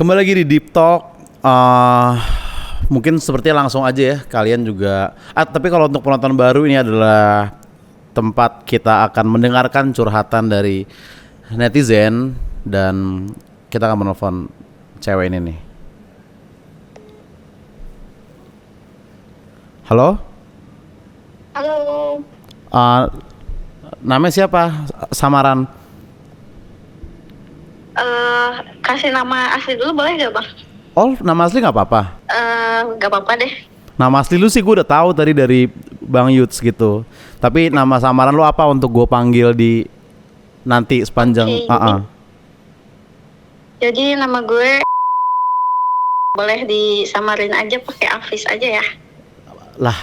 Kembali lagi di Deep Talk. Mungkin sepertinya langsung aja ya. Kalian juga tapi kalau untuk penonton baru, ini adalah tempat kita akan mendengarkan curhatan dari netizen. Dan kita akan menelpon cewek ini nih. Halo? Halo. Namanya siapa? Samaran? Kasih nama asli dulu boleh gak bang? Oh, nama asli nggak apa-apa? Gak apa-apa deh. Nama asli lu sih gue udah tahu tadi dari Bang Yuts gitu. Tapi nama samaran lu apa untuk gue panggil di nanti sepanjang? Jadi nama gue boleh disamarin aja pakai Afis aja ya. Lah,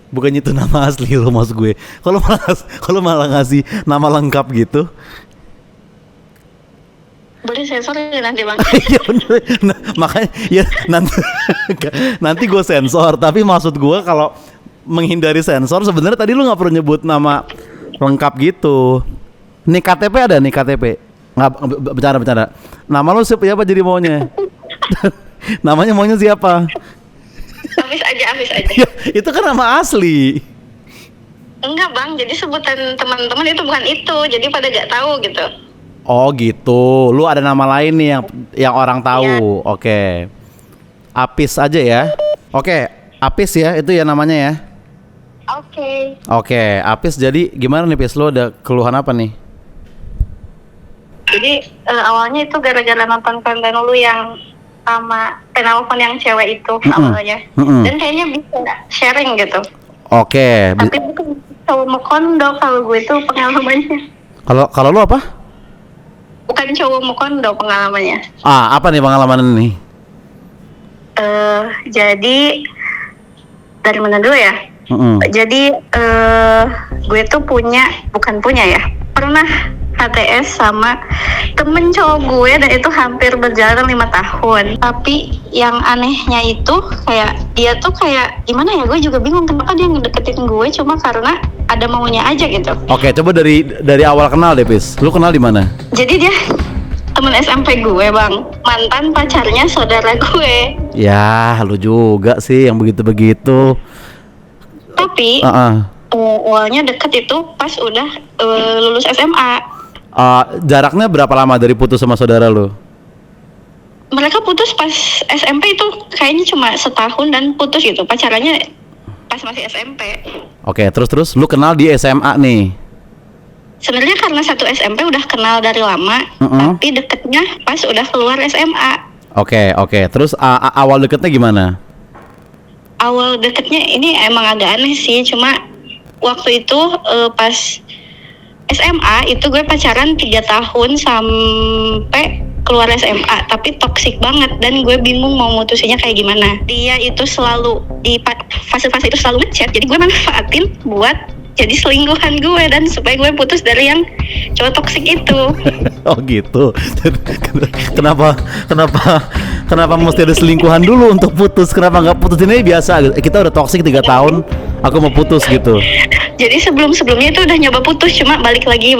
bukannya itu nama asli lo mas gue. Kalau malah ngasih nama lengkap gitu. Boleh sensor ya nanti bang. Iya bener. Nah, makanya ya nanti gue sensor. Tapi maksud gue kalau menghindari sensor, sebenarnya tadi lu nggak perlu nyebut nama lengkap gitu. Nih KTP ada nih KTP. Nggak bercanda. Nama lu siapa jadi maunya? Namanya maunya siapa? Afis aja. Ya, itu kan nama asli. Enggak bang, jadi sebutan teman-teman itu bukan itu. Jadi pada gak tahu gitu. Oh gitu, lu ada nama lain nih yang orang tahu. Ya. Oke. Apis aja ya. Oke, Apis ya, itu ya namanya ya. Oke, Apis, jadi gimana nih Pis, lu ada keluhan apa nih? Jadi awalnya itu gara-gara nonton konten lu yang sama penelpon yang cewek itu awalnya. Dan kayaknya bisa sharing gitu. Oke. Tapi bukan cowok mokondo kalau gue itu pengalamannya. Kalau lu apa? Bukan cowok mokondo pengalamannya. Apa nih pengalaman ini? Jadi dari mana dulu ya? Jadi gue tuh bukan punya ya. Pernah HTS sama temen cowok gue dan itu hampir berjalan 5 tahun. Tapi yang anehnya itu kayak dia tuh kayak gimana ya? Gue juga bingung kenapa dia ngedeketin gue cuma karena ada maunya aja gitu. Oke, coba dari awal kenal deh, Pis. Lu kenal di mana? Jadi dia temen SMP gue bang, mantan pacarnya saudara gue. Ya, lu juga sih yang begitu-begitu. Tapi awalnya deket itu pas udah lulus SMA. Jaraknya berapa lama dari putus sama saudara lu? Mereka putus pas SMP itu kayaknya cuma setahun dan putus gitu. Pacarannya pas masih SMP. Oke, terus lu kenal di SMA nih? Sebenarnya karena satu SMP udah kenal dari lama, tapi deketnya pas udah keluar SMA. Oke. Terus awal deketnya gimana? Awal deketnya ini emang agak aneh sih, cuma waktu itu pas SMA itu gue pacaran 3 tahun sampai keluar SMA, tapi toksik banget dan gue bingung mau mutusinnya kayak gimana. Dia itu selalu di fase-fase itu selalu ngechat, jadi gue manfaatin buat jadi selingkuhan gue dan supaya gue putus dari yang cowok toksik itu. Oh gitu. Kenapa mesti ada selingkuhan dulu untuk putus? Kenapa nggak putusin aja biasa? Kita udah toksik 3 tahun, aku mau putus gitu. Jadi sebelumnya itu udah nyoba putus, cuma balik lagi.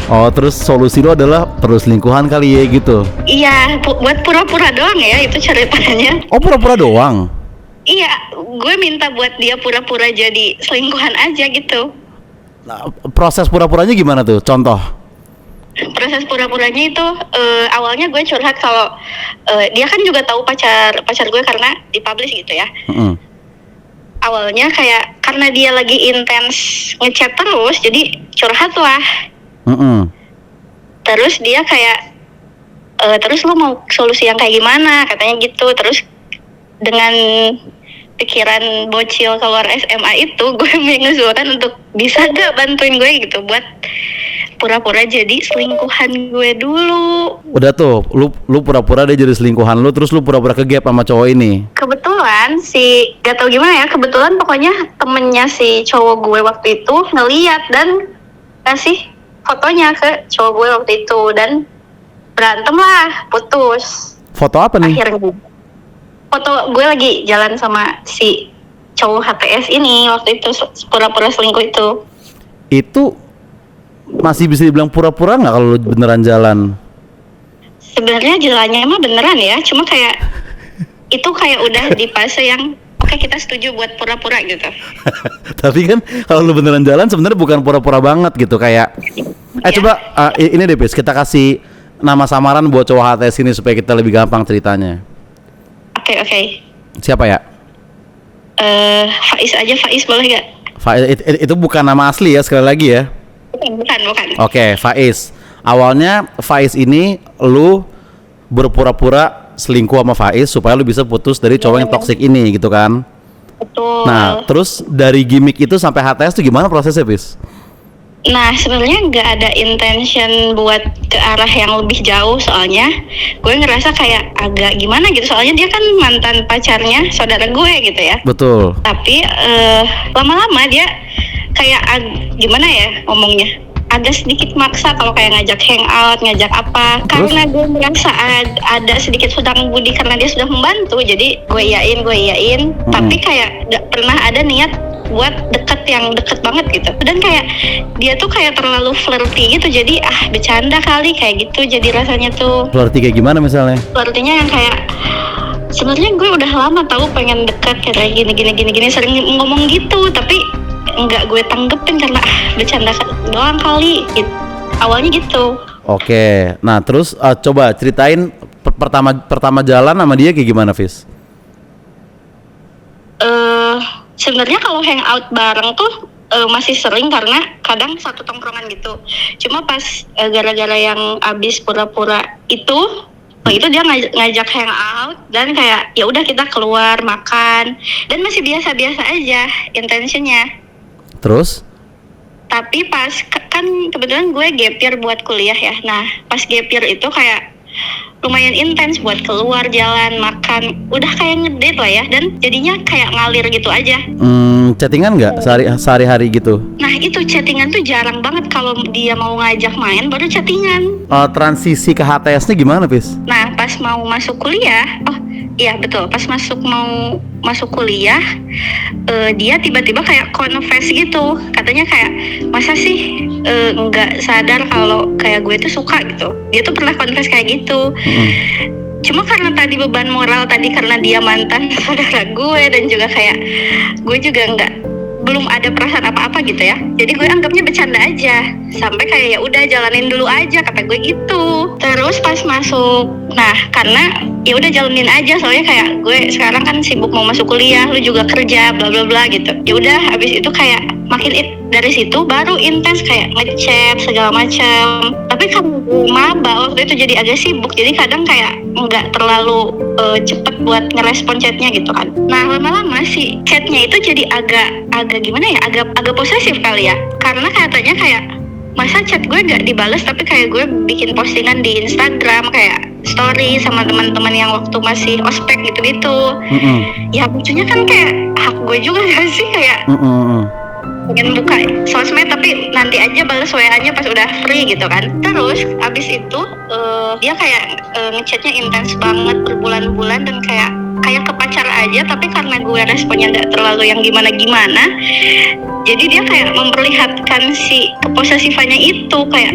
Oh, terus solusi lo adalah perlu selingkuhan kali ya gitu? Iya, buat pura-pura doang ya itu ceritanya. Oh, pura-pura doang? Iya, gue minta buat dia pura-pura jadi selingkuhan aja gitu. Nah, proses pura-puranya gimana tuh? Contoh? Proses pura-puranya itu awalnya gue curhat kalau dia kan juga tahu pacar gue karena dipublish gitu ya. Awalnya kayak karena dia lagi intens ngechat terus, jadi curhat lah. Terus dia kayak terus lu mau solusi yang kayak gimana? Katanya gitu. Terus dengan pikiran bocil keluar SMA itu, gue mengusulkan untuk bisa gak bantuin gue gitu buat pura-pura jadi selingkuhan gue dulu. Udah tuh, lu pura-pura dia jadi selingkuhan lu, terus lu pura-pura ke-gap sama cowok ini. Kebetulan gak tau gimana ya, kebetulan pokoknya temennya si cowok gue waktu itu ngeliat dan kasih fotonya ke cowok gue waktu itu dan berantem lah, putus. Foto apa nih? Akhirnya foto gue lagi jalan sama si cowok HTS ini waktu itu, pura-pura selingkuh itu. Itu masih bisa dibilang pura-pura nggak kalau lu beneran jalan? sebenarnya jalannya emang beneran ya, cuma kayak itu kayak udah di fase yang oke, kita setuju buat pura-pura gitu. Tapi kan kalau lu beneran jalan sebenarnya bukan pura-pura banget gitu kayak. Iya. Coba ini deh, Pis, kita kasih nama samaran buat cowok HTS ini supaya kita lebih gampang ceritanya. Oke. Siapa ya? Faiz aja, Faiz boleh gak? Itu bukan nama asli ya, sekali lagi ya. Bukan. Oke, Faiz. Awalnya Faiz ini lu berpura-pura selingkuh sama Faiz supaya lu bisa putus dari cowok yang toksik ini gitu kan. Betul. Nah, terus dari gimmick itu sampai HTS tuh gimana prosesnya, Pis? Nah, sebenarnya nggak ada intention buat ke arah yang lebih jauh, soalnya gue ngerasa kayak agak gimana gitu, soalnya dia kan mantan pacarnya saudara gue gitu ya. Betul. Tapi lama-lama dia kayak gimana ya ngomongnya, agak sedikit maksa kalau kayak ngajak hangout, ngajak apa. Terus? Karena gue merasa ada sedikit hutang budi karena dia sudah membantu, jadi gue iyain. Tapi kayak nggak pernah ada niat buat deket banget gitu. Dan kayak dia tuh kayak terlalu flirty gitu, jadi bercanda kali kayak gitu, jadi rasanya tuh Flirty kayak gimana misalnya? flirtinya yang kayak sebenarnya gue udah lama tahu pengen deket kayak gini, sering ngomong gitu, tapi nggak gue tanggepin karena bercanda doang kali gitu. Awalnya gitu. Oke. Nah, terus coba ceritain pertama jalan sama dia kayak gimana, Fis? Sebenarnya kalau hangout bareng tuh masih sering karena kadang satu tongkrongan gitu. Cuma pas gara-gara yang abis pura-pura itu dia ngajak hangout dan kayak ya udah kita keluar makan dan masih biasa-biasa aja intentionnya. Terus? Tapi pas kan kebetulan gue gap year buat kuliah ya. Nah pas gap year itu kayak lumayan intens buat keluar jalan makan, udah kayak ngedate lah ya, dan jadinya kayak ngalir gitu aja. Chattingan nggak sehari-hari gitu? Nah itu chattingan tuh jarang banget, kalau dia mau ngajak main baru chattingan. Transisi ke HTS-nya gimana, Pis? Nah pas mau masuk kuliah, iya betul, pas mau masuk kuliah dia tiba-tiba kayak confess gitu, katanya kayak masa sih nggak sadar kalau kayak gue tuh suka gitu. Dia tuh pernah confess kayak gitu. Cuma karena tadi beban moral tadi, karena dia mantan saudara gue dan juga kayak gue juga belum ada perasaan apa-apa gitu ya, jadi gue anggapnya bercanda aja, sampai kayak ya udah jalanin dulu aja kata gue gitu. Terus pas masuk, nah karena ya udah jalanin aja, soalnya kayak gue sekarang kan sibuk mau masuk kuliah, lu juga kerja bla bla bla gitu. Ya udah habis itu kayak makin dari situ baru intens kayak ngechat segala macam. Tapi kan gue maba waktu itu jadi agak sibuk, jadi kadang kayak nggak terlalu cepet buat ngerespon chatnya gitu kan. Nah lama-lama sih chatnya itu jadi agak gimana ya, agak posesif kali ya, karena katanya kayak masa chat gue gak dibales, tapi kayak gue bikin postingan di Instagram kayak story sama teman-teman yang waktu masih ospek gitu-gitu. Ya lucunya kan kayak hak gue juga gak sih, kayak pengen buka sosmed tapi nanti aja balas WA-nya pas udah free gitu kan. Terus abis itu dia kayak ngechatnya intens banget berbulan-bulan dan kayak ke pacar aja, tapi karena gue responnya gak terlalu yang gimana-gimana, jadi dia kayak memperlihatkan si keposesifannya itu, kayak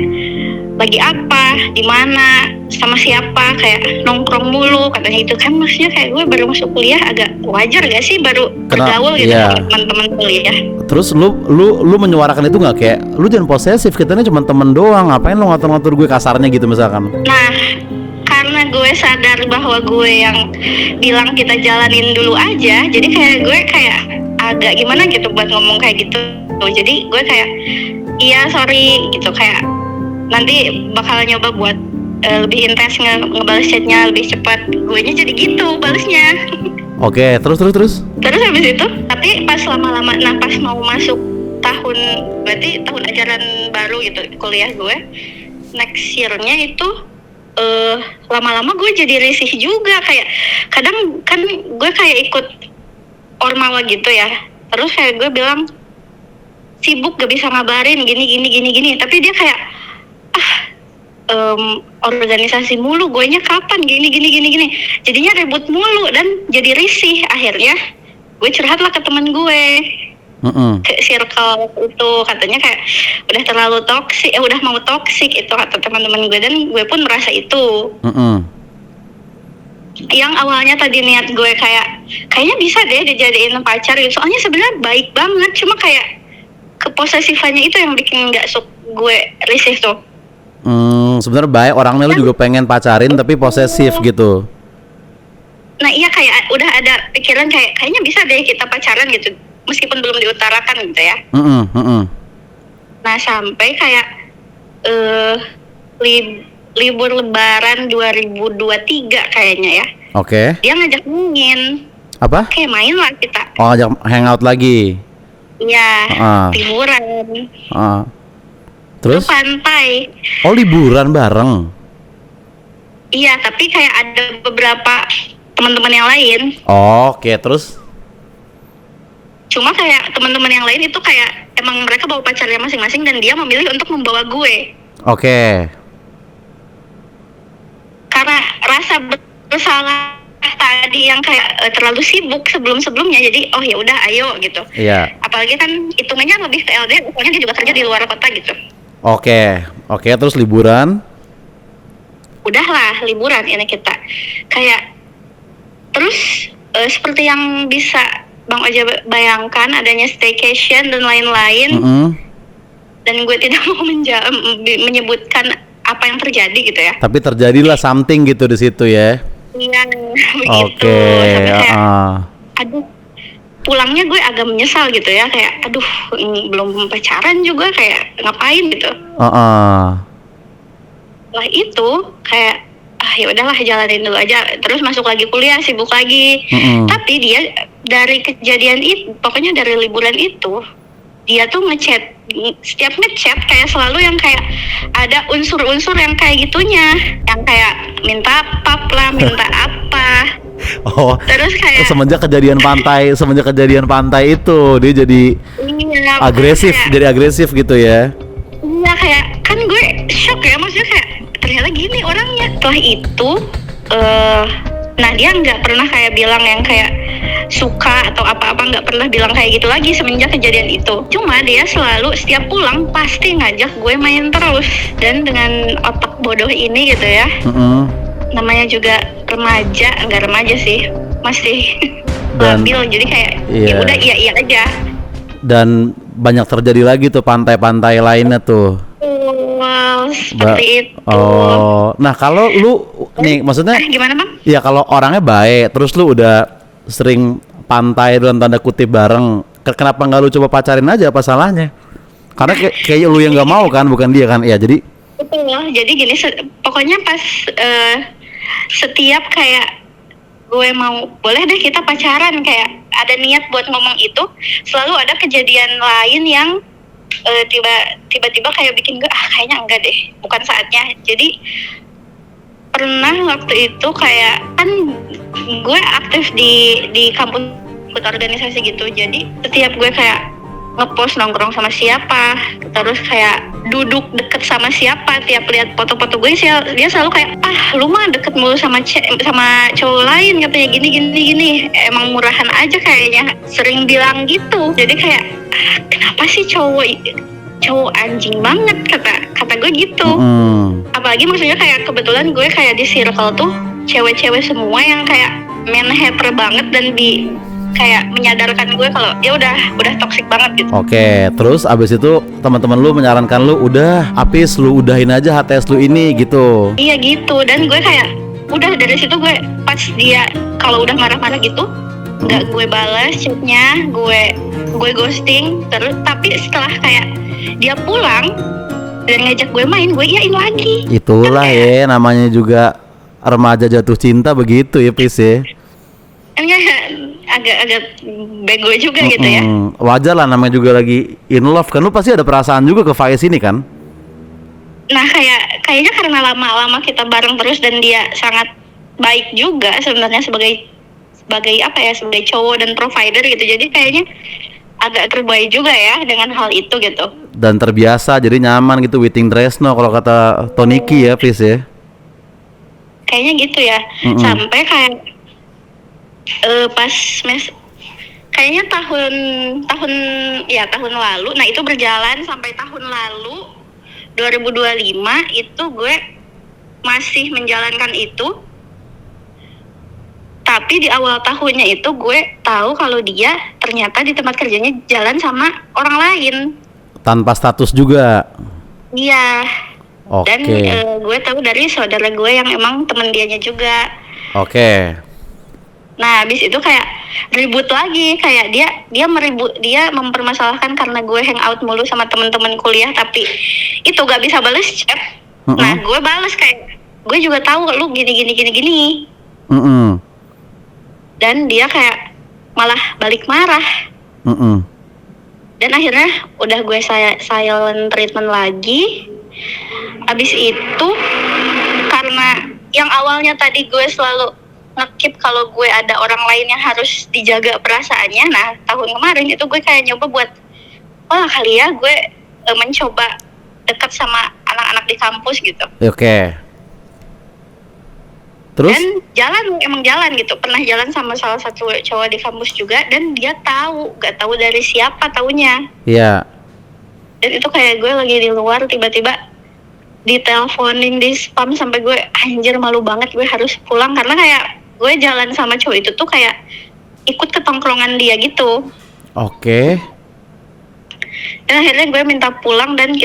lagi apa, di mana, sama siapa, kayak nongkrong mulu katanya itu kan. Maksudnya kayak gue baru masuk kuliah, agak wajar gak sih baru bergaul gitu sama teman-teman kuliah. Terus lu menyuarakan itu nggak, kayak lu jangan posesif, kitanya cuma temen doang, ngapain lu ngatur-ngatur gue kasarnya gitu misalkan? Nah karena gue sadar bahwa gue yang bilang kita jalanin dulu aja, jadi kayak gue kayak agak gimana gitu buat ngomong kayak gitu. Jadi gue kayak iya sorry gitu, kayak nanti bakal nyoba buat lebih intens ngebales chatnya lebih cepat. Gue nya jadi gitu balesnya. Oke, terus habis itu, tapi pas lama-lama, nah pas mau masuk berarti tahun ajaran baru gitu kuliah gue, next year-nya itu lama-lama gue jadi risih juga, kayak kadang kan gue kayak ikut ormawa gitu ya, terus kayak gue bilang sibuk gak bisa ngabarin gini, tapi dia kayak organisasi mulu, gue nya kapan gini, jadinya ribut mulu dan jadi risih. Akhirnya gue curhat lah ke teman gue, ke circle itu, katanya kayak udah terlalu toksik, udah mau toksik itu kata teman-teman gue, dan gue pun merasa itu. Yang awalnya tadi niat gue kayaknya bisa deh dijadiin pacar gitu, soalnya sebenarnya baik banget, cuma kayak keposesifannya itu yang bikin nggak gue risih tuh. Sebenarnya baik orangnya, lu juga pengen pacarin tapi posesif gitu. Nah iya, kayak udah ada pikiran kayaknya bisa deh kita pacaran gitu, meskipun belum diutarakan gitu ya. Nah sampai kayak libur lebaran 2023 kayaknya ya. Oke. Dia ngajak main. Apa? Kayak main lah kita. Oh, ngajak hangout lagi. Iya, liburan. Terus? Ke pantai. Oh, liburan bareng. Iya, tapi kayak ada beberapa teman-teman yang lain. Oke, terus? Cuma kayak teman-teman yang lain itu kayak emang mereka bawa pacarnya masing-masing dan dia memilih untuk membawa gue. Oke. Karena rasa bersalah tadi yang kayak terlalu sibuk sebelum-sebelumnya, jadi oh ya udah ayo gitu. Iya. Apalagi kan hitungannya lebih ke LDR, soalnya dia juga kerja di luar kota gitu. Oke, terus liburan? Udahlah liburan ini kita kayak terus seperti yang bisa Bang Oja bayangkan, adanya staycation dan lain-lain. Dan gue tidak mau menyebutkan apa yang terjadi gitu ya. Tapi terjadilah something gitu di situ ya. Iya, begitu. Oke. Sampai kayak, aduh, pulangnya gue agak menyesal gitu ya, kayak aduh belum pacaran juga, kayak ngapain gitu. Lah itu kayak ya udahlah jalanin dulu aja, terus masuk lagi kuliah, sibuk lagi. Tapi dia dari kejadian itu, pokoknya dari liburan itu, dia tuh setiap ngechat kayak selalu yang kayak ada unsur-unsur yang kayak gitunya, yang kayak minta pap lah, minta apa. Terus kayak semenjak kejadian pantai itu dia jadi agresif, jadi agresif gitu ya. Iya, kayak kan gue shock ya, maksudnya kayak ternyata gini orangnya. Setelah itu nah dia nggak pernah kayak bilang yang kayak suka atau apa-apa, nggak pernah bilang kayak gitu lagi semenjak kejadian itu. Cuma dia selalu setiap pulang pasti ngajak gue main terus. Dan dengan otak bodoh ini gitu ya, namanya juga remaja, nggak remaja sih, masih labil, jadi kayak ya udah iya aja. Dan banyak terjadi lagi tuh pantai-pantai lainnya tuh. Seperti itu. Nah kalau lu nih maksudnya gimana Bang? Ya kalau orangnya baik, terus lu udah sering pantai dalam tanda kutip bareng, kenapa nggak lu coba pacarin aja, apa salahnya? Karena kayak lu yang nggak mau kan, bukan dia kan? Ya jadi. Betul. Jadi gini, pokoknya pas setiap kayak gue mau boleh deh kita pacaran, kayak ada niat buat ngomong itu, selalu ada kejadian lain yang tiba-tiba kayak bikin gue kayaknya enggak deh, bukan saatnya. Jadi pernah waktu itu kayak kan gue aktif di kampus ikut organisasi gitu, jadi setiap gue kayak ngepost nongkrong sama siapa, terus kayak duduk deket sama siapa, tiap lihat foto-foto gue dia selalu kayak lu mah deket mulu sama cowok lain, katanya gini, emang murahan aja kayaknya, sering bilang gitu. Jadi kayak kenapa sih cowok anjing banget, kata gue gitu. Apalagi maksudnya kayak kebetulan gue kayak di circle tuh cewek-cewek semua yang kayak man-hater banget, dan kayak menyadarkan gue kalau dia udah toksik banget gitu. Oke, terus abis itu teman-teman lu menyarankan lu udah Apis, lu udahin aja HTS lu ini gitu. Iya gitu, dan gue kayak udah dari situ gue pas dia kalau udah marah-marah gitu nggak gue balas chatnya, gue ghosting terus. Tapi setelah kayak dia pulang dan ngajak gue main, gue iyain lagi. Itulah ya namanya juga remaja jatuh cinta begitu ya Pis ya. Agak bego juga gitu ya. Wajar lah, namanya juga lagi in love kan, lu pasti ada perasaan juga ke Faiz ini kan. Nah kayaknya karena lama-lama kita bareng terus dan dia sangat baik juga sebenarnya sebagai sebagai cowok dan provider gitu, jadi kayaknya agak terbaik juga ya dengan hal itu gitu. Dan terbiasa jadi nyaman gitu, waiting Tresno kalau kata Toniki ya Pis ya. Kayaknya gitu ya. Sampai kayak pas kayaknya tahun tahun tahun lalu. Nah itu berjalan sampai tahun lalu 2025 itu gue masih menjalankan itu. Tapi di awal tahunnya itu gue tahu kalau dia ternyata di tempat kerjanya jalan sama orang lain. Tanpa status juga. Iya. Oke. Dan gue tahu dari saudara gue yang emang temen dianya juga. Oke. Nah, habis itu kayak ribut lagi, kayak dia mempermasalahkan karena gue hangout mulu sama temen-temen kuliah, tapi itu gak bisa bales chat. Nah, gue bales kayak, gue juga tahu lu gini. Dan dia kayak malah balik marah. Dan akhirnya udah gue silent treatment lagi. Abis itu karena yang awalnya tadi gue selalu nge-keep kalau gue ada orang lain yang harus dijaga perasaannya. Nah tahun kemarin itu gue kayak nyoba buat kali ya gue mencoba dekat sama anak-anak di kampus gitu. Oke. Terus? Dan emang jalan gitu. Pernah jalan sama salah satu cowok di kampus juga. Dan dia gak tahu dari siapa taunya. Iya. Dan itu kayak gue lagi di luar tiba-tiba diteleponin, di spam sampai gue anjir malu banget, gue harus pulang karena kayak gue jalan sama cowok itu tuh kayak ikut ke tongkrongan dia gitu. Oke. Dan akhirnya gue minta pulang dan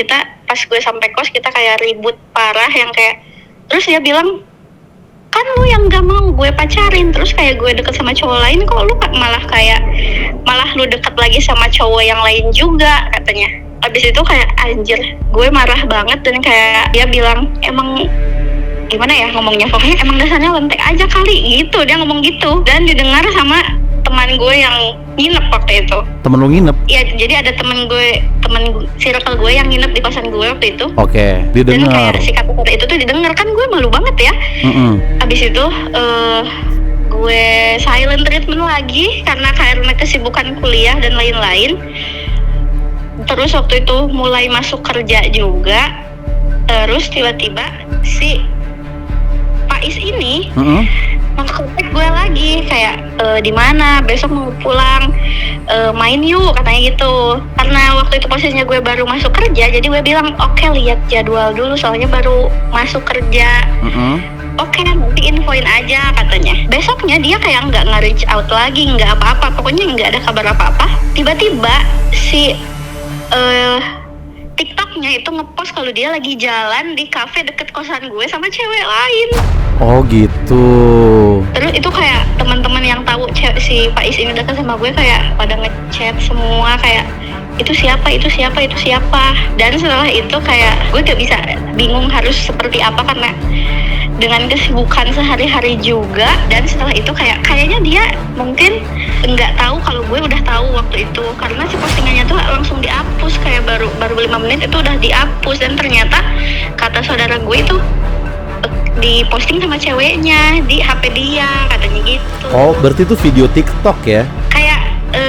pas gue sampai kos kita kayak ribut parah yang kayak, terus dia bilang, kan lu yang gak mau gue pacarin, terus kayak gue deket sama cowok lain, kok lu malah lu deket lagi sama cowok yang lain juga katanya. Abis itu kayak anjir, gue marah banget dan kayak dia bilang emang gimana ya ngomongnya, pokoknya emang dasarnya lentek aja kali gitu, dia ngomong gitu. Dan didengar sama teman gue yang nginep waktu itu. Temen lu nginep? Iya, jadi ada temen circle gue yang nginep di kosan gue waktu itu. Oke, didengar. Dan kayak si kata-kata itu tuh didengar, kan gue malu banget ya. Abis itu gue silent treatment lagi karena kesibukan kuliah dan lain-lain. Terus waktu itu mulai masuk kerja juga. Terus tiba-tiba si Pais ini kontak gue lagi kayak di mana besok mau pulang, main yuk katanya gitu. Karena waktu itu posisinya gue baru masuk kerja, jadi gue bilang oke, lihat jadwal dulu soalnya baru masuk kerja. Oke, nanti infoin aja katanya. Besoknya dia kayak nggak nge-reach out lagi, nggak apa-apa, pokoknya nggak ada kabar apa-apa. Tiba-tiba si TikToknya itu ngepost kalau dia lagi jalan di kafe deket kosan gue sama cewek lain. Oh gitu. Terus itu kayak teman-teman yang tahu si Pais ini dekat sama gue kayak pada ngechat semua kayak itu siapa. Dan setelah itu kayak gue gak bisa, bingung harus seperti apa karena dengan kesibukan sehari-hari juga. Dan setelah itu kayaknya dia mungkin nggak tahu kalau gue udah tahu waktu itu, karena si postingannya tuh langsung dihapus, kayak baru 5 menit itu udah dihapus. Dan ternyata kata saudara gue itu diposting sama ceweknya di HP dia katanya gitu. Oh, berarti itu video TikTok ya? Kayak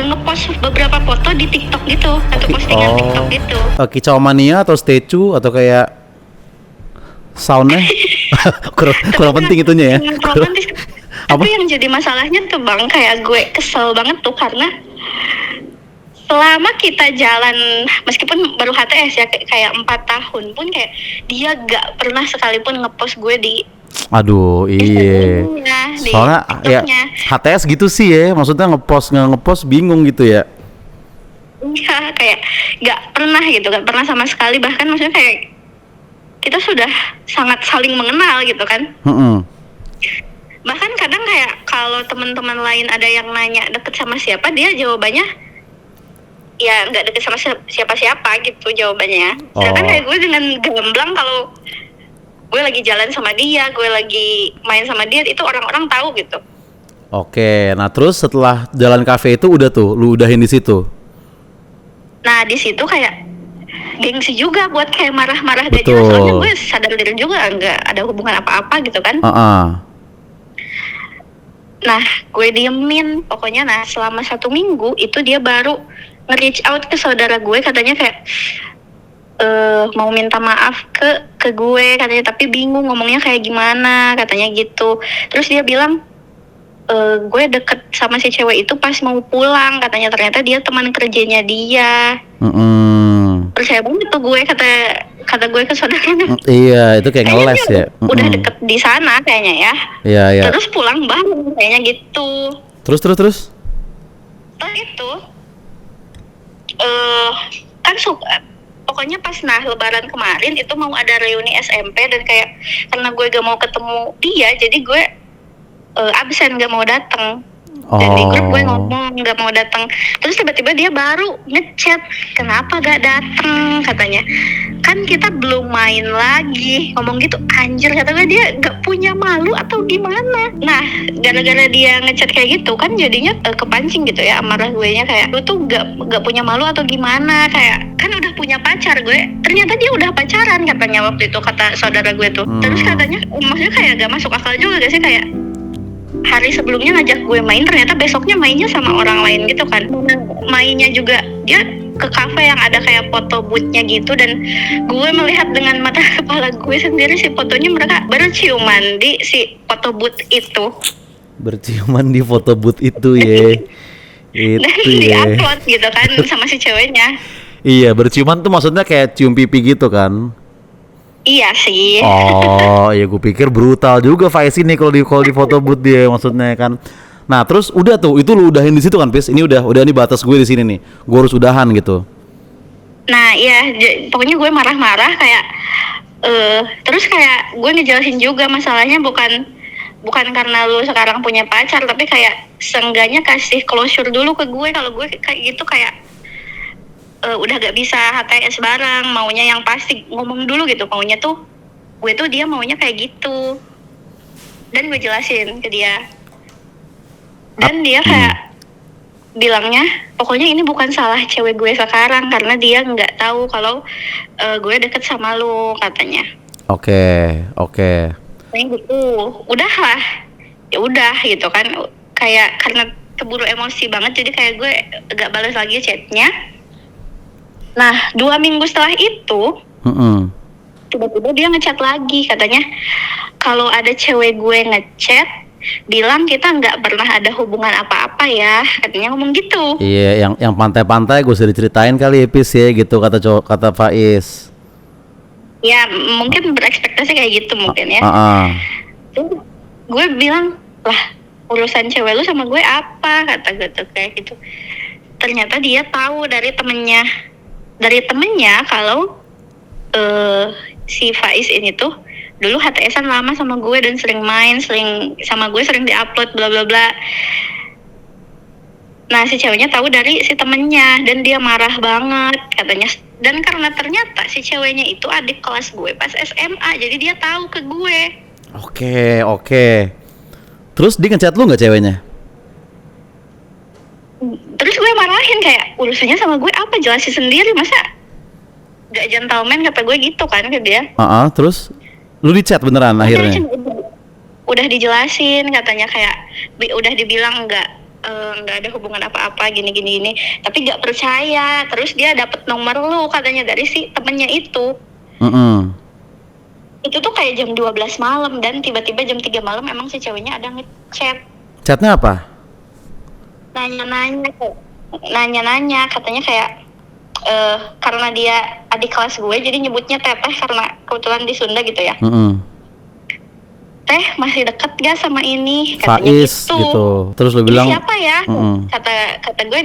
ngepost beberapa foto di TikTok gitu, satu postingan TikTok gitu. Kicau mania atau statue atau kayak soundnya kurang penting itunya ya. Romantis. Tapi yang jadi masalahnya tuh Bang, kayak gue kesel banget tuh karena selama kita jalan, meskipun baru HTS ya kayak 4 tahun pun kayak dia gak pernah sekalipun ngepost gue di aduh iya. Soalnya ya HTS gitu sih ya, maksudnya ngepost bingung gitu ya. Iya, kayak gak pernah sama sekali, bahkan maksudnya kayak kita sudah sangat saling mengenal gitu kan. Bahkan kadang kayak kalau teman-teman lain ada yang nanya deket sama siapa, dia jawabannya ya nggak deket sama siapa-siapa gitu jawabannya. Sedangkan kayak gue dengan gamblang kalau gue lagi jalan sama dia, gue lagi main sama dia, itu orang-orang tahu gitu. Oke, nah terus setelah jalan kafe itu udah tuh, lu udahin di situ. Nah di situ kayak gengsi juga buat kayak marah-marah gak jelas, soalnya gue sadar diri juga nggak ada hubungan apa-apa gitu kan. Nah gue diemin pokoknya. Nah selama 1 minggu itu dia baru nge-reach out ke saudara gue, katanya kayak mau minta maaf ke gue katanya, tapi bingung ngomongnya kayak gimana katanya gitu. Terus dia bilang gue deket sama si cewek itu pas mau pulang, katanya ternyata dia teman kerjanya dia. Percaya banget tuh gue, kata gue ke saudaranya. Iya, itu kayak Kayaknya ngeles dia ya. udah deket di sana kayaknya ya. Iya, iya. Terus pulang bareng kayaknya gitu. Terus. Terus itu kan pokoknya pas lebaran kemarin itu mau ada reuni SMP, dan kayak karena gue gak mau ketemu dia, jadi gue absen, gak mau datang. Dan di grup gue ngomong gak mau datang. Terus tiba-tiba dia baru ngechat, kenapa gak datang, katanya. Kan kita belum main lagi. Ngomong gitu, anjir, kata gue, dia gak punya malu atau gimana. Nah, gara-gara dia ngechat kayak gitu kan jadinya kepancing gitu ya, amarah gue nya kayak, lu tuh gak punya malu atau gimana. Kayak, kan udah punya pacar gue. Ternyata dia udah pacaran katanya waktu itu, kata saudara gue tuh. Terus katanya, maksudnya kayak gak masuk akal juga gak sih, kayak hari sebelumnya ngajak gue main, ternyata besoknya mainnya sama orang lain gitu kan. Mainnya juga dia ke kafe yang ada kayak foto booth-nya gitu, dan gue melihat dengan mata kepala gue sendiri si fotonya mereka berciuman di si foto booth itu. Berciuman di foto booth itu ya. Dan di-upload gitu kan sama si ceweknya. Iya, berciuman tuh maksudnya kayak cium pipi gitu kan. Iya sih. Oh, ya gue pikir brutal juga Faiz ini kalau di foto booth dia maksudnya kan. Nah, terus udah tuh, itu lu udahin di situ kan, Pis? Ini udah nih batas gue di sini nih. Gue harus udahan gitu. Nah, iya, pokoknya gue marah-marah kayak terus kayak gue ngejelasin juga masalahnya bukan karena lu sekarang punya pacar, tapi kayak seenggaknya kasih closure dulu ke gue. Kalau gue kayak gitu kayak udah gak bisa HTS bareng, maunya yang pasti, ngomong dulu gitu maunya tuh, gue tuh dia maunya kayak gitu. Dan gue jelasin ke dia, dan dia kayak bilangnya pokoknya ini bukan salah cewek gue sekarang, karena dia nggak tahu kalau gue deket sama lu, katanya. Oke. Kayak gitu, udahlah, ya udah gitu kan, kayak karena keburu emosi banget, jadi kayak gue gak balas lagi chatnya. Nah, 2 minggu setelah itu, tiba-tiba dia ngechat lagi, katanya kalau ada cewek gue ngechat, bilang kita nggak pernah ada hubungan apa-apa ya, katanya ngomong gitu. Iya, yang pantai-pantai gue sudah diceritain kali ya, Pis ya, gitu kata Faiz. Ya, mungkin berekspektasi kayak gitu mungkin ya. Terus gue bilang, lah urusan cewek lu sama gue apa, kata gue tuh kayak gitu. Ternyata dia tahu dari temennya kalau si Faiz ini tuh dulu HTS-an lama sama gue dan sering main, sering sama gue, sering diupload bla bla bla. Nah, si ceweknya tahu dari si temennya dan dia marah banget katanya. Dan karena ternyata si ceweknya itu adik kelas gue pas SMA, jadi dia tahu ke gue. Oke. Terus dia ngechat lu nggak ceweknya? Terus gue marahin kayak, urusannya sama gue apa, jelasin sendiri, masa gak gentleman, kata gue gitu kan ke dia. Terus lu di chat beneran akhirnya? Udah dijelasin katanya, kayak udah dibilang nggak ada hubungan apa-apa gini, tapi nggak percaya. Terus dia dapet nomor lu katanya dari si temennya itu. Itu tuh kayak jam 12 malam, dan tiba-tiba jam 3 malam emang si ceweknya ada ngechat. Chatnya apa? Nanya katanya kayak karena dia adik kelas gue, jadi nyebutnya teteh karena kebetulan di Sunda gitu ya. Teh masih deket gak sama ini, katanya Faiz gitu. Terus lu bilang siapa ya? Kata gue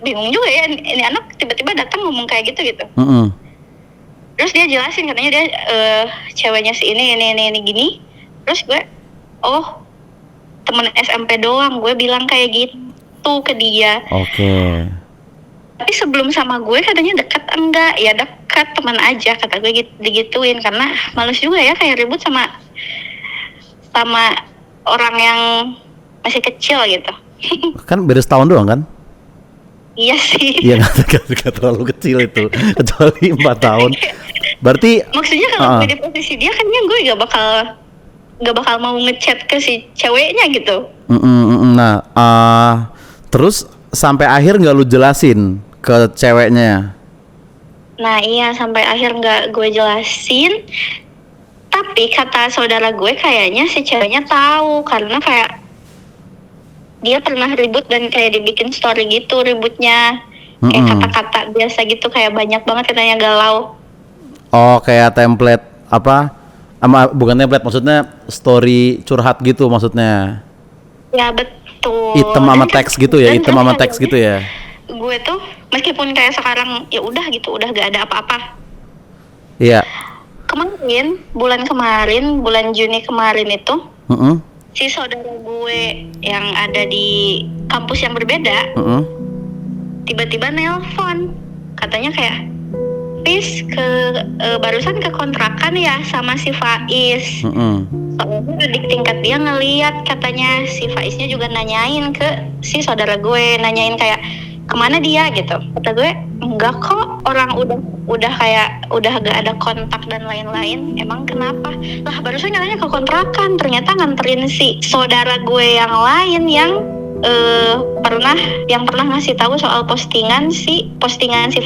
bingung juga ya, ini anak tiba-tiba datang ngomong kayak gitu. Terus dia jelasin katanya dia ceweknya si ini gini. Terus gue, oh temen SMP doang, gue bilang kayak gitu ke dia. Oke. Tapi sebelum sama gue katanya dekat, enggak ya, dekat teman aja, kata gue digituin. Karena males juga ya kayak ribut sama orang yang masih kecil gitu. Kan beda setahun doang kan? Iya sih. Iya, nggak terlalu kecil itu, kecuali 4 tahun. Berarti maksudnya kalau gue di posisi dia, kan gue gak bakal mau ngechat ke si ceweknya gitu. Nah, terus sampai akhir nggak lu jelasin ke ceweknya? Nah iya, sampai akhir nggak gue jelasin. Tapi kata saudara gue kayaknya si ceweknya tahu, karena kayak dia pernah ribut dan kayak dibikin story gitu ributnya. Kayak kata-kata biasa gitu, kayak banyak banget katanya galau. Oh, kayak template apa? Bukan template, maksudnya story curhat gitu maksudnya. Ya betul. Item sama Dan teks gitu ya, dan item sama rasanya teks gitu ya. Gue tuh meskipun kayak sekarang ya udah gitu, udah gak ada apa-apa. Iya. Bulan Juni kemarin itu, Heeh. si saudara gue yang ada di kampus yang berbeda Heeh. tiba-tiba nelpon, katanya kayak, Fis barusan ke kontrakan ya sama si Faiz. Heeh. Soalnya adik tingkat dia ngeliat, katanya si Faiznya juga nanyain ke si saudara gue, nanyain kayak kemana dia gitu. Kata gue enggak kok, orang udah kayak udah gak ada kontak dan lain-lain. Emang kenapa? Lah barusan katanya ke kontrakan, ternyata nganterin si saudara gue yang lain yang pernah ngasih tahu soal postingan si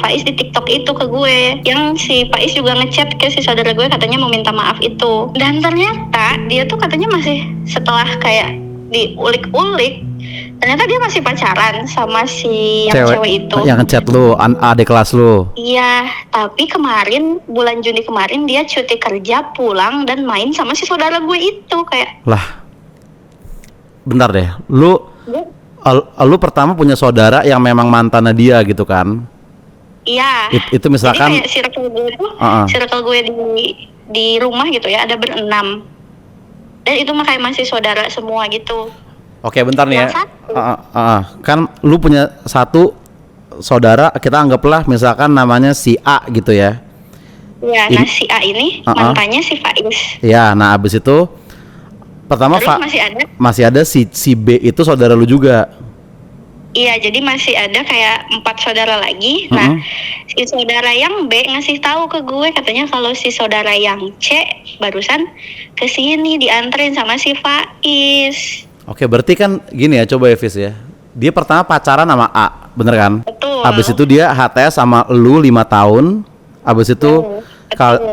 Faiz di TikTok itu ke gue, yang si Faiz juga ngechat ke si saudara gue katanya mau minta maaf itu. Dan ternyata dia tuh katanya masih, setelah kayak diulik-ulik, ternyata dia masih pacaran sama si yang cewek itu yang ngechat lu, adik kelas lu. Iya, tapi bulan Juni kemarin dia cuti kerja, pulang dan main sama si saudara gue itu. Kayak Lah, bentar deh, lu pertama punya saudara yang memang mantannya dia gitu kan? iya. Itu misalkan. Jadi kayak circle gue di rumah gitu ya, ada berenam. Dan itu kayak masih saudara semua gitu. Oke, bentar nih ya. Yang satu. Kan lu punya satu saudara, kita anggaplah misalkan namanya si A gitu ya. Iya, nah si A ini mantannya si Faiz. Iya, nah abis itu pertama Terus masih ada si B itu saudara lu juga. Iya, jadi masih ada kayak 4 saudara lagi. Nah, si saudara yang B ngasih tahu ke gue, katanya kalau si saudara yang C barusan kesini dianterin sama si Faiz. Oke, berarti kan gini ya, coba ya Fis ya. Dia pertama pacaran sama A, bener kan? Betul. Abis itu dia HTS sama lu 5 tahun. Abis itu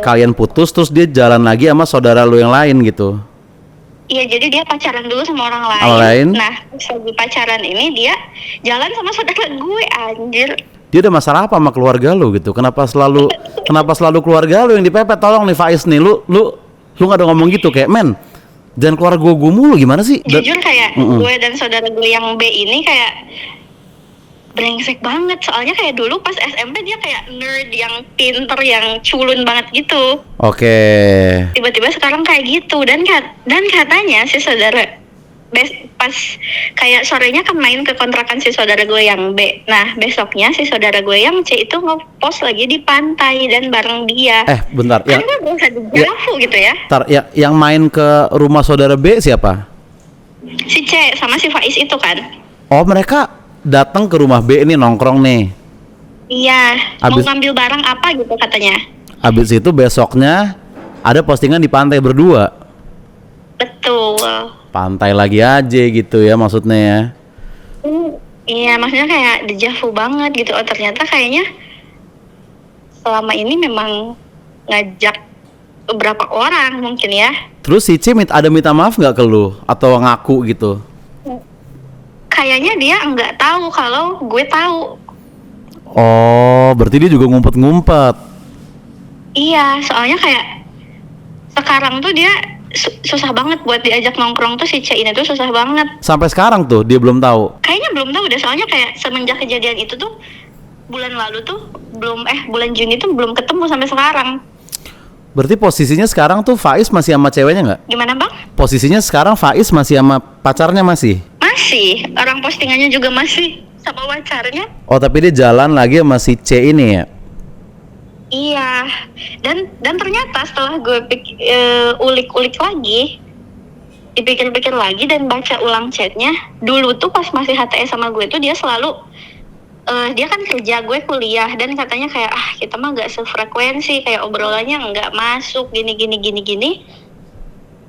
kalian putus, terus dia jalan lagi sama saudara lu yang lain gitu. Iya, jadi dia pacaran dulu sama orang lain. Orang lain? Nah, lagi pacaran ini dia jalan sama saudara gue, anjir. Dia ada masalah apa sama keluarga lu gitu? Kenapa selalu keluarga lu yang dipepet? Tolong nih Faiz nih, lu nggak ada ngomong gitu kayak, men, jangan keluar gue mulu, gimana sih? Jujur kayak gue dan saudara gue yang B ini kayak brengsek banget. Soalnya kayak dulu pas SMP dia kayak nerd yang pinter, yang culun banget gitu. Oke. Tiba-tiba sekarang kayak gitu. Dan katanya si saudara pas kayak sorenya kan main ke kontrakan si saudara gue yang B. Nah besoknya si saudara gue yang C itu nge-post lagi di pantai dan bareng dia. Bentar. Kan gue bisa dijauh gitu ya. Yang main ke rumah saudara B siapa? Si C sama si Faiz itu kan. Oh, mereka datang ke rumah B ini nongkrong nih. Iya, mau ngambil barang apa gitu katanya. Abis itu besoknya ada postingan di pantai berdua. Betul. Pantai lagi aja gitu ya maksudnya ya. Iya, maksudnya kayak dejavu banget gitu. Oh, ternyata kayaknya selama ini memang ngajak beberapa orang mungkin ya. Terus si C minta maaf nggak ke lu atau ngaku gitu? Kayaknya dia nggak tahu kalau gue tahu. Oh, berarti dia juga ngumpet-ngumpet. Iya, soalnya kayak sekarang tuh dia susah banget buat diajak nongkrong tuh, si C ini tuh susah banget. Sampai sekarang tuh dia belum tahu. Kayaknya belum tahu deh, soalnya kayak semenjak kejadian itu tuh bulan lalu tuh bulan Juni tuh belum ketemu sampai sekarang. Berarti posisinya sekarang tuh Faiz masih sama ceweknya nggak? Gimana bang? Posisinya sekarang Faiz masih sama pacarnya masih? Masih, orang postingannya juga masih sama pacarnya. Oh, tapi dia jalan lagi sama si C ini ya? Iya, dan ternyata setelah gue ulik-ulik lagi, dipikir-pikir lagi dan baca ulang chatnya, dulu tuh pas masih HTS sama gue tuh dia selalu dia kan kerja, gue kuliah, dan katanya kayak kita mah nggak sefrekuensi, kayak obrolannya nggak masuk gini.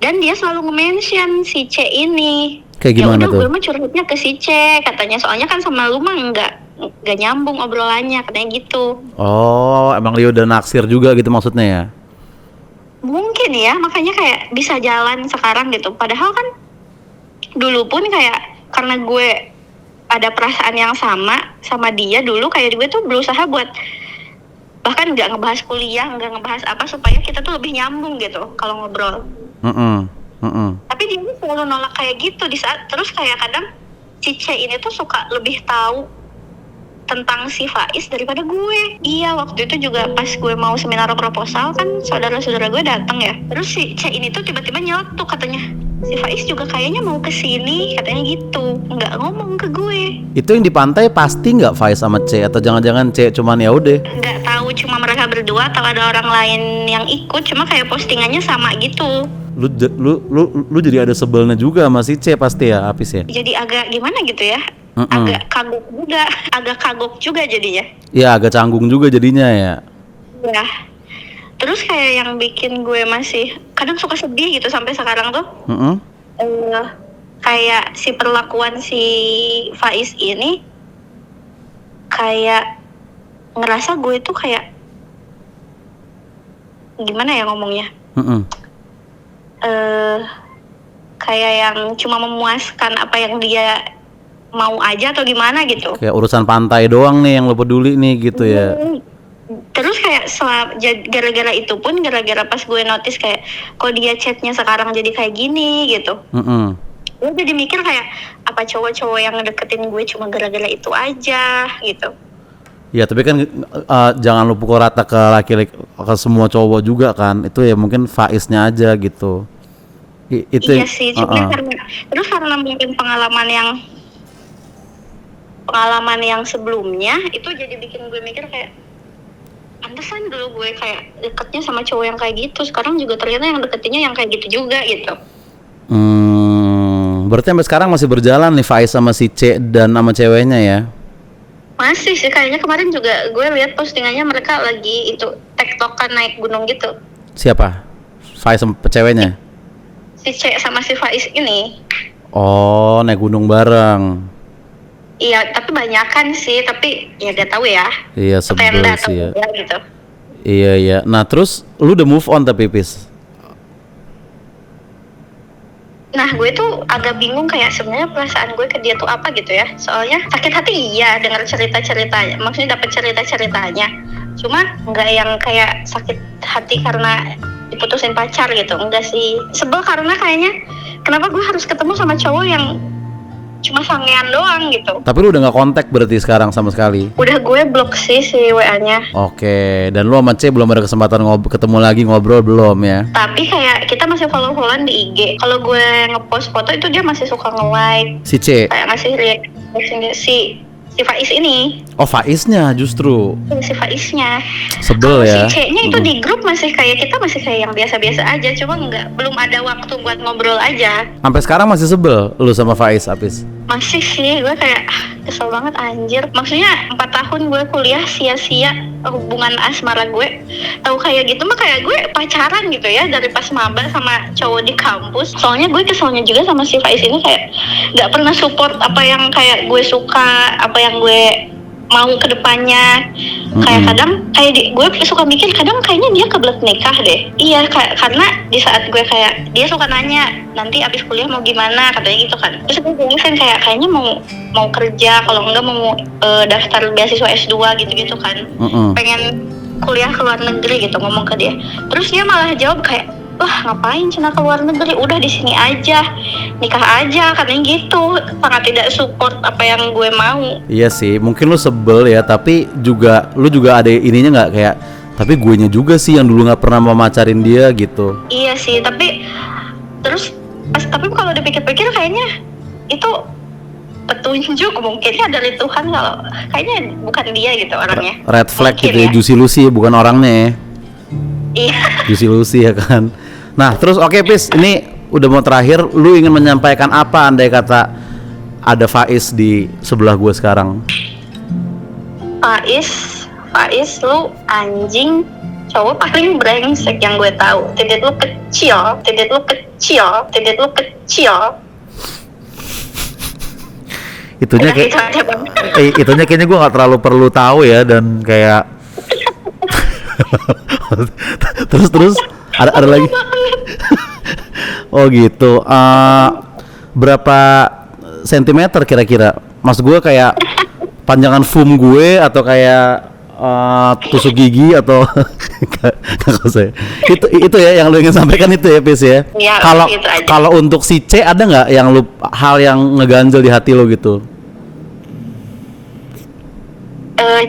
Dan dia selalu nge-mention si C ini. Kayak gimana tuh? Gue mah curhatnya ke si C katanya, soalnya kan sama lu mah nggak nyambung obrolannya, katanya gitu. Oh, emang dia udah naksir juga gitu maksudnya ya? Mungkin ya, makanya kayak bisa jalan sekarang gitu. Padahal kan dulu pun kayak karena gue ada perasaan yang sama dia dulu, kayak gue tuh berusaha buat bahkan nggak ngebahas kuliah, nggak ngebahas apa, supaya kita tuh lebih nyambung gitu kalau ngobrol. Tapi dia tuh selalu nolak kayak gitu di saat, terus kayak kadang si C ini tuh suka lebih tahu tentang si Faiz daripada gue. Iya, waktu itu juga pas gue mau seminar proposal kan saudara-saudara gue datang ya. Terus si C ini tuh tiba-tiba nyeletuk katanya, si Faiz juga kayaknya mau kesini, katanya gitu. Nggak ngomong ke gue. Itu yang di pantai pasti nggak Faiz sama C, atau jangan-jangan C cuman ya udah? Nggak tahu, cuma mereka berdua atau ada orang lain yang ikut, cuma kayak postingannya sama gitu. Lu jadi ada sebelnya juga sama si C pasti ya, Apis ya? Jadi agak gimana gitu ya. Agak kagok juga jadinya. Iya, agak canggung juga jadinya ya. Ya. Terus kayak yang bikin gue masih kadang suka sedih gitu sampai sekarang tuh. Kayak si perlakuan si Faiz ini, kayak ngerasa gue tuh kayak gimana ya ngomongnya. Kayak yang cuma memuaskan apa yang dia mau aja atau gimana gitu. Kayak urusan pantai doang nih yang lo peduli nih gitu ya. Terus kayak gara-gara itu pun, gara-gara pas gue notice kayak kok dia chatnya sekarang jadi kayak gini gitu. Gue jadi mikir kayak apa cowok-cowok yang deketin gue cuma gara-gara itu aja gitu. Ya tapi kan jangan lu pukul rata ke laki-laki, ke semua cowok juga kan. Itu ya mungkin Faiznya aja gitu. Itu iya sih, cuma karena mungkin pengalaman yang sebelumnya itu jadi bikin gue mikir kayak pantesan dulu gue kayak deketnya sama cowok yang kayak gitu, sekarang juga ternyata yang deketinnya yang kayak gitu juga gitu. Berarti sampai sekarang masih berjalan nih Faiz sama si C dan sama ceweknya ya? Masih sih, kayaknya kemarin juga gue lihat postingannya mereka lagi itu tektokan naik gunung gitu. Siapa? Faiz sama ceweknya? Si C sama si Faiz ini. Oh, naik gunung bareng. Iya, tapi banyakan sih, tapi ya gak tahu ya. Iya, sebel sih ya. Gitu. Iya. Nah, terus lu udah move on tapi Pis? Nah, gue tuh agak bingung kayak sebenarnya perasaan gue ke dia tuh apa gitu ya. Soalnya sakit hati iya dengar cerita-ceritanya, maksudnya dapat cerita-ceritanya. Cuma nggak yang kayak sakit hati karena diputusin pacar gitu, enggak sih. Sebel karena kayaknya kenapa gue harus ketemu sama cowok yang cuma sangean doang gitu. Tapi lu udah nggak kontak berarti sekarang sama sekali? Udah gue blok sih si WA-nya. Oke, dan lu sama C belum ada kesempatan ketemu lagi ngobrol belum ya? Tapi kayak kita masih follow-followan di IG. Kalau gue ngepost foto itu dia masih suka nge-like. Si C? Kayak ngasih reaction si Faiz ini. Oh, Faiznya justru? Si Faiznya. Sebel ya? Si C-nya itu di grup masih kayak kita masih kayak yang biasa-biasa aja. Cuma belum ada waktu buat ngobrol aja. Sampai sekarang masih sebel lu sama Faiz, Apis? Masih sih, gue kayak kesel banget anjir. Maksudnya 4 tahun gue kuliah sia-sia hubungan asmara gue. Tahu kayak gitu mah kayak gue pacaran gitu ya dari pas maba sama cowok di kampus. Soalnya gue keselnya juga sama si Faiz ini kayak gak pernah support apa yang kayak gue suka, apa yang gue mau ke depannya. Kayak kadang gue suka mikir kadang kayaknya dia kebelet nikah deh. Iya, karena di saat gue kayak dia suka nanya nanti abis kuliah mau gimana katanya gitu kan. Terus gue bilang kayaknya mau kerja, kalau enggak mau daftar beasiswa S2 gitu-gitu kan. Pengen kuliah ke luar negeri gitu, ngomong ke dia. Terus dia malah jawab kayak, wah ngapain Cina ke luar negeri, udah di sini aja, nikah aja, katanya gitu. Sangat tidak support apa yang gue mau. Iya sih, mungkin lu sebel ya, tapi lu juga ada ininya nggak kayak, tapi guenya juga sih yang dulu nggak pernah memacarin dia gitu. Iya sih, tapi kalau dipikir-pikir kayaknya itu petunjuk mungkinnya dari Tuhan, kalau kayaknya bukan dia gitu orangnya. Red flag mungkin gitu ya, Juicy Lucy bukan orangnya ya. Iya. Juicy Lucy ya kan. Nah terus oke, Pis, ini udah mau terakhir, lu ingin menyampaikan apa andai kata ada Faiz di sebelah gue sekarang? Faiz lu anjing, cowok paling brengsek yang gue tahu. Titik lu kecil. Itunya kayaknya gue nggak terlalu perlu tahu ya, dan kayak terus ada lagi. Oh gitu. Berapa sentimeter kira-kira? Maksud gue kayak panjangan foam gue atau kayak tusuk gigi atau nggak usah. Itu ya yang lu ingin sampaikan itu ya, Pis ya. Iya, Kalau gitu aja. kalau untuk si C ada nggak yang hal yang ngeganjel di hati lo gitu?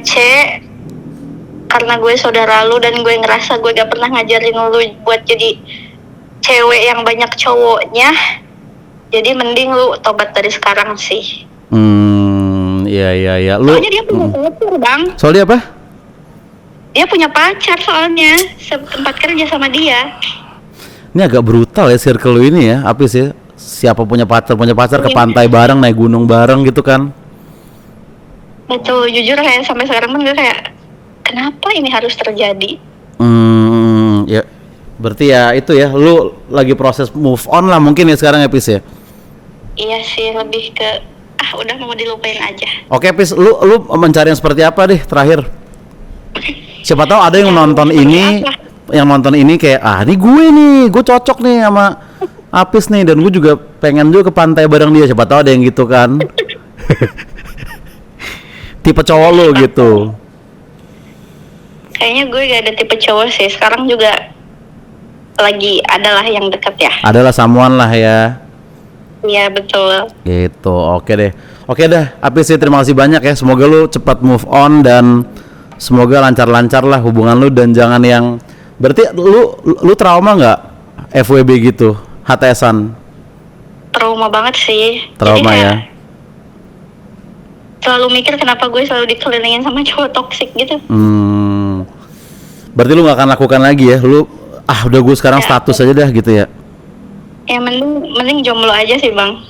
C, karena gue saudara lu dan gue ngerasa gue gak pernah ngajarin lu buat jadi cewek yang banyak cowoknya, jadi mending lu tobat dari sekarang sih. Iya. Lu Soalnya dia punya pacar, Bang. soalnya apa? Dia punya pacar soalnya, sempat kerja sama dia. Ini agak brutal ya circle lu ini ya, Apis ya. Siapa punya pacar ke pantai bareng, naik gunung bareng gitu kan? Betul, jujur kayak sampai sekarang pun gue kayak, kenapa ini harus terjadi? Ya. Berarti ya itu ya, lu lagi proses move on lah mungkin ya sekarang ya, Pis ya. Iya sih, lebih ke udah mau dilupain aja. Oke, Pis, lu mencari yang seperti apa deh terakhir? Siapa tahu ada yang nonton ini, yang nonton ini kayak ini gue cocok nih sama Apis nih, dan gue juga pengen juga ke pantai bareng dia. Siapa tahu ada yang gitu kan? Tipe cowok lu gitu. Kayaknya gue gak ada tipe cowok sih. Sekarang juga lagi adalah yang deket ya. Adalah someone lah ya. Iya betul. Gitu, oke deh. Oke dah, Apis sih terima kasih banyak ya. Semoga lu cepat move on dan semoga lancar-lancar lah hubungan lu, dan jangan yang berarti lu trauma nggak FWB gitu, HTS-an? Trauma banget sih. Trauma Jadi ya. kayak selalu mikir kenapa gue selalu dikelilingin sama cowok toksik gitu. Berarti lu nggak akan lakukan lagi ya? Lu udah gue sekarang Ya. status aja dah gitu ya. Ya mending jomblo aja sih, Bang.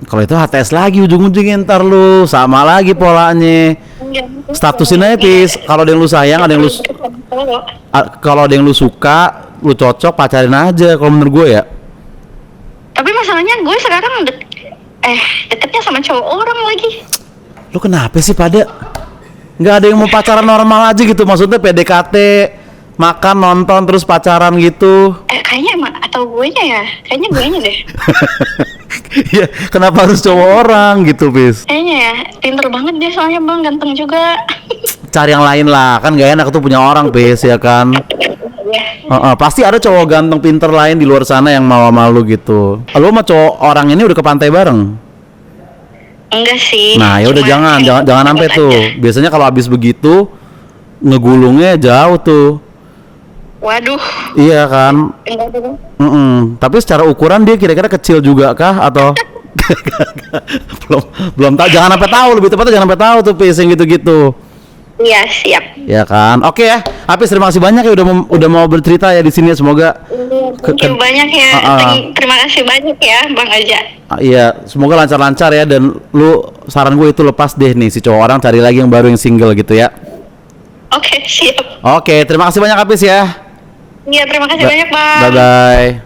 Kalau itu HTS lagi ujung-ujungnya ntar lu sama lagi polanya. Statusin aja, Pis. Kalau ada yang lu sayang, ada yang lu kalau ada yang lu suka, lu cocok, pacarin aja kalau menurut gue ya. Tapi masalahnya gue sekarang deketnya sama cowok orang lagi. Lu kenapa sih pada nggak ada yang mau pacaran normal aja gitu? Maksudnya PDKT, makan, nonton, terus pacaran gitu. Kayaknya emang atau gue nya ya? Kayaknya gue nya deh. Ya, kenapa harus cowok orang gitu, Pis? Kayaknya ya, pinter banget dia soalnya, Bang, ganteng juga. Cari yang lain lah, kan gak enak tuh punya orang, Pis, ya kan? Pasti ada cowok ganteng pinter lain di luar sana yang mau sama lu gitu. Lu sama cowok orang ini udah ke pantai bareng? Enggak sih. Nah, ya udah cuma jangan sampai aja. tuh. Biasanya kalau habis begitu ngegulungnya jauh tuh. Waduh. Iya kan? Enggak tuh. Tapi secara ukuran dia kira-kira kecil juga kah atau belum tahu. Jangan sampai tahu, lebih tepatnya jangan sampai tahu tuh pising gitu-gitu. Iya, siap. Ya kan? Oke ya. Apis terima kasih banyak ya udah mau bercerita ya di sini. Semoga Thank you banyak ya. Terima kasih banyak ya, Bang Aja. Iya, semoga lancar-lancar ya, dan lu saran gue itu lepas deh nih si cowok orang, cari lagi yang baru yang single gitu ya. Oke, siap. Oke, terima kasih banyak Apis ya. Iya, terima kasih banyak, Bang. Bye bye.